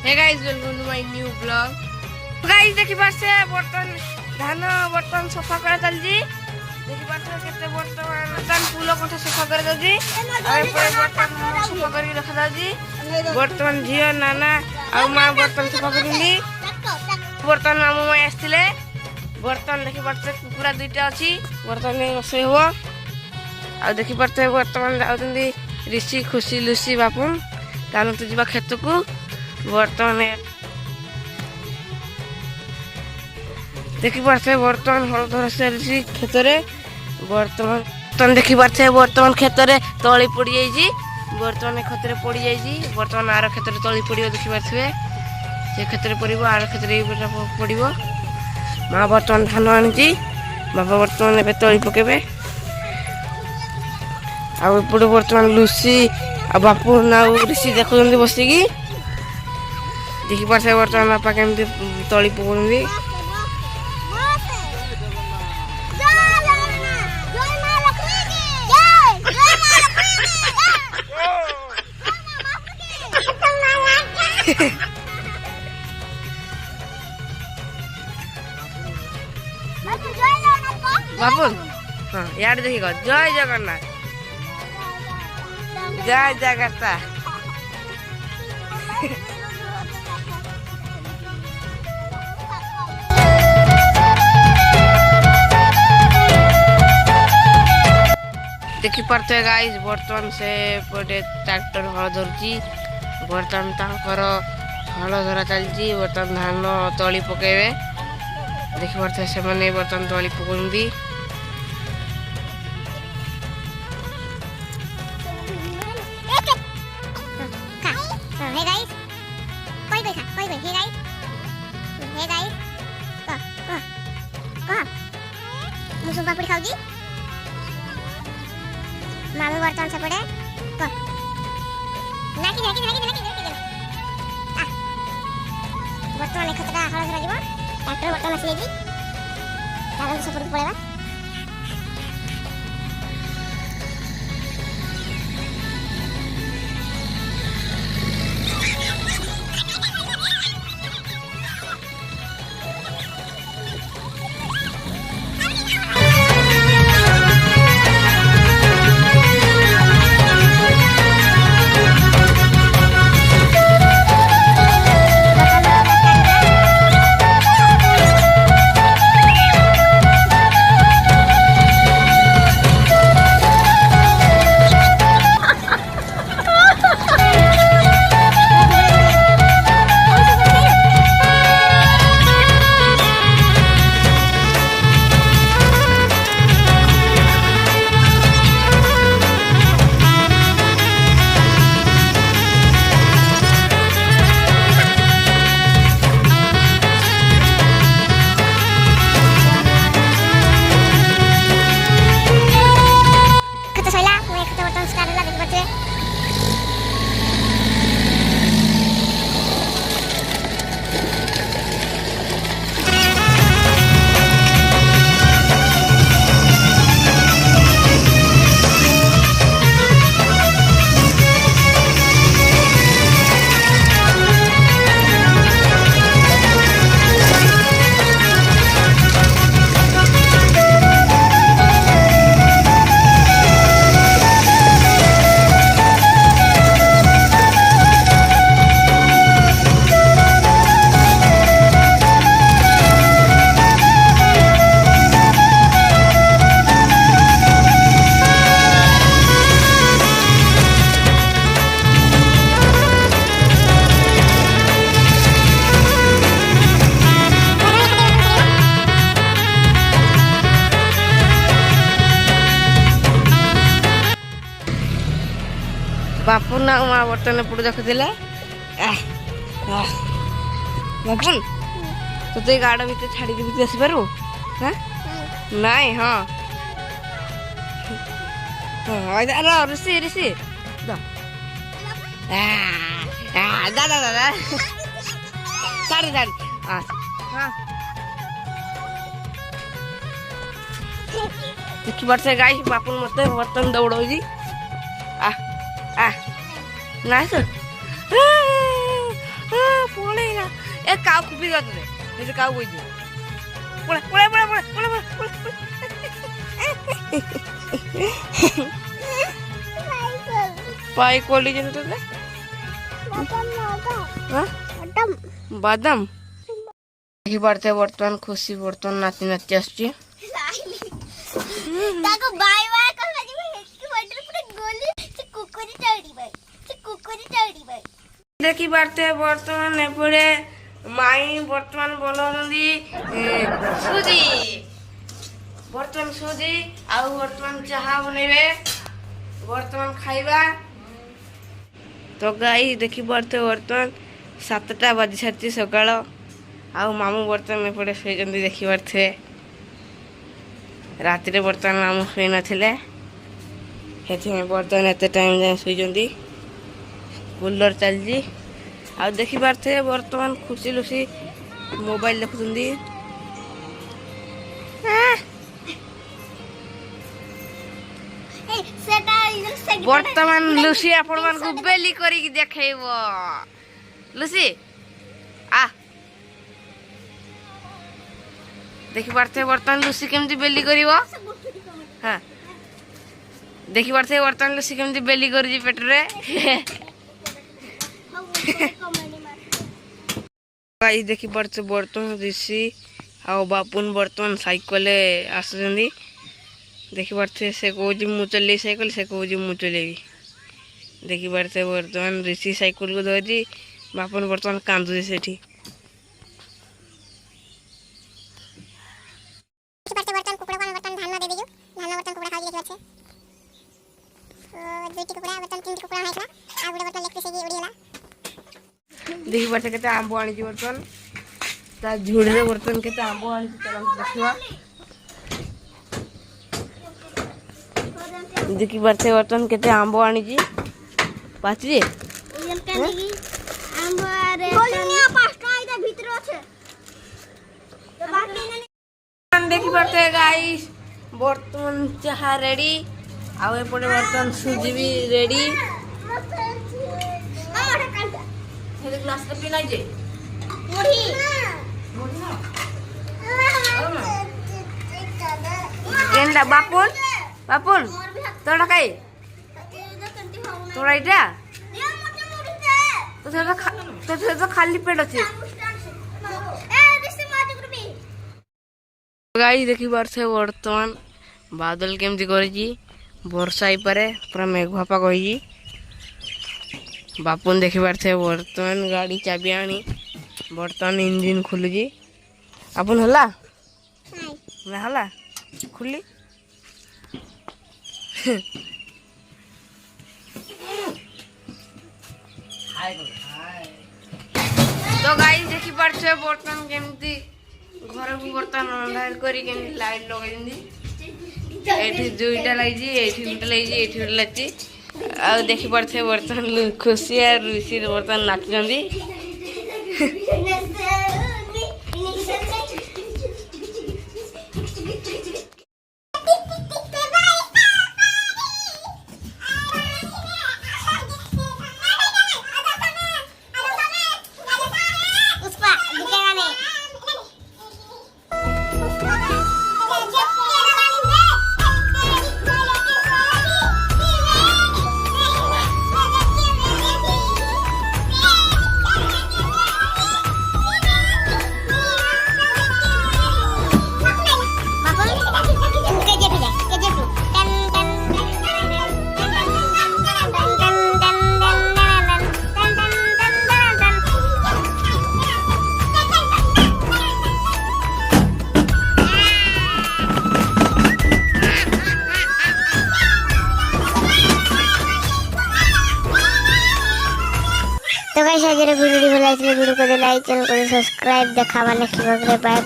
Hey guys welcome to my new blog. Guys देखि पाछे बर्तन धान बर्तन सफा करा चलजी। देखि पाछे केते बर्तन धान फूल कोठा सफा करा चलजी। आ पर बर्तन सफा करी रखा जाजी। बर्तन झियो नाना आ मां बर्तन सफा करिली। बर्तन मामू मां आस्तिले बर्तन देखि पाछे कुकुरा दुईटा अछि। बर्तन में रोसे हो आ देखि पाछे बर्तन जाउतंदी ऋषि खुशी लुसी बापुन तानु तु जीवा खेत को बर्तन देखि पारछे बर्तन हल धर से खेत रे बर्तन देखि पारछे बर्तन खेत रे तळी पड़ी जाई जी। बर्तन खेत रे पड़ी जाई जी। बर्तन आर खेत रे तळी पड़ियो देखि पारछे से खेत रे पड़िबो आर खेत रे पड़िबो। मां बर्तन धान आनी जी बाबा बर्तन ए तळी पकेबे आ एपड़ बर्तन लुसी आ बापू ना ऋषि देखुंदी बसिकी देखि पारछे बर्तन बापा केमती तळी पकोंदी। बापुन हाँ यार देखी गो जय जगन्नाथ जय जगन्नाथ। देखि पारते गाइस बर्तमान से पटे ट्रैक्टर हल धरुची। बर्तमान तांकर हल धरा चलची। बर्तमान धान तळी पकेबे देखि पारते से माने बर्तमान तळी पकोंदी। मुसुम पापड़ी खाऊ जी मामी बर्तन से पड़े को नाकी आ बर्तन खतरा हल धरा जीव ट्रैक्टर बर्तन आसी जी दादा से पड़े पड़ेबा। बापू ना मां बर्तन पड़ देखुले बापुन तो ते गाड़ भीतर छाड़ी भी आसी पारू हाँ नाई हाँ हाँ ऋषि ऋषि दादा दादा साड़ी साड़ी हाँ देखी पारछे गाइस बापुन मते बर्तन दौड़ो जी आ आ ना सर ए काउ खुपी जात रे हे काउ बोई दे पड़ा पड़ा पड़ा पड़ा पड़ा पड़ा पाई कोली जन तो बादाम देखि बारते बर्तमान खुशी बर्तमान नाची नाची आछी ताको बाय बाय कहला जी हेकी बटर पूरा गोली से कुकुरी टाड़ी बाय देखि बारते बर्तमान एपड़े माई बर्तमान बोलदी सुजी बर्तमान सुजी आउ बर्तमान चाहा बनेबे बर्तमान खाइबा तो गाई देखि बारते बर्तमान 7टा बजी सारी सकाळ आउ मामू बर्तमान एपटे शोइचंदी देखि बारते राति रे बर्तमान मामू शोई नथिले हेथि बर्तमान एते टाइम जाय शोइचंदी कूलर चलजी आ देखि बारते बर्तमान खुशी लुसी मोबाइल देखुंदी बर्तमान लुसी आपण मान को बेली करी की देखेबो लुसी आ देखि बारते बर्तमान लुसी केमती बेली करिवो हां देखि बारते बर्तमान लुसी केमती बेली करी पेट रे गाइस देखि बारते बर्तमान ऋषि आ बापुन बर्तमान साइकिल आसुचंदी देखि बारते से कोजी मु चले साइकिल से कोजी मु चलेबी देखि बारते बर्तमान ऋषि साइकिल को धरी बापुन बर्तमान कांदु सेठी बर्तन कुकुड़ा को बर्तन धान दे दियो धान बर्तन कुकुड़ा खाई लेके छै दुईटी कुकुड़ा बर्तन तीन कुकुड़ा हैला आ गुडे बर्तन लेके से उड़ीला देखि बारते केते आंबो आनी छी बर्तमान ता झुड़ रे बर्तन केते आंबो आनी छी चला देखिबा देखि बारते बर्तन केते आंबो आनी छी पाची एम कानी आंबो रे बोलिया पास्ता इधर भीतर আছে तो बाकी देखि बारते गाइस बर्तमान चाहा रेडी आउ एपटे बर्तमान सुजी भी रेडी हे ग्लास पे पिनाई जे मुड़ी केंडा बापुन बापुन तोड़ा काई तोड़ा इटा तो खाली पेट अच्छे गाइस देखि बारते बर्तमान बादल केमती करिजी वर्षा आई पारे पूरा मेघुआ पाग होई बापुन देखि बारते बर्तमान गाड़ी चाबी आनी बर्तमान इंजन खुलुजी आपन हला ना हला खुली तो गाइस देखि बारते बर्तमान केमती घर को बर्तमान अंधार करी केमती लाइट लगाई दिंदी एठी दुईटा लागी एठी गुटे लागी एठी गुटे लागी आ देखि पड़थे बर्तमान खुशी आ ऋषि बर्तमान नाचुचंदी तो गाइस आज वीडियो भल वीडियो को लाइक चैनल को सब्सक्राइब देखा वाला बाय बाय।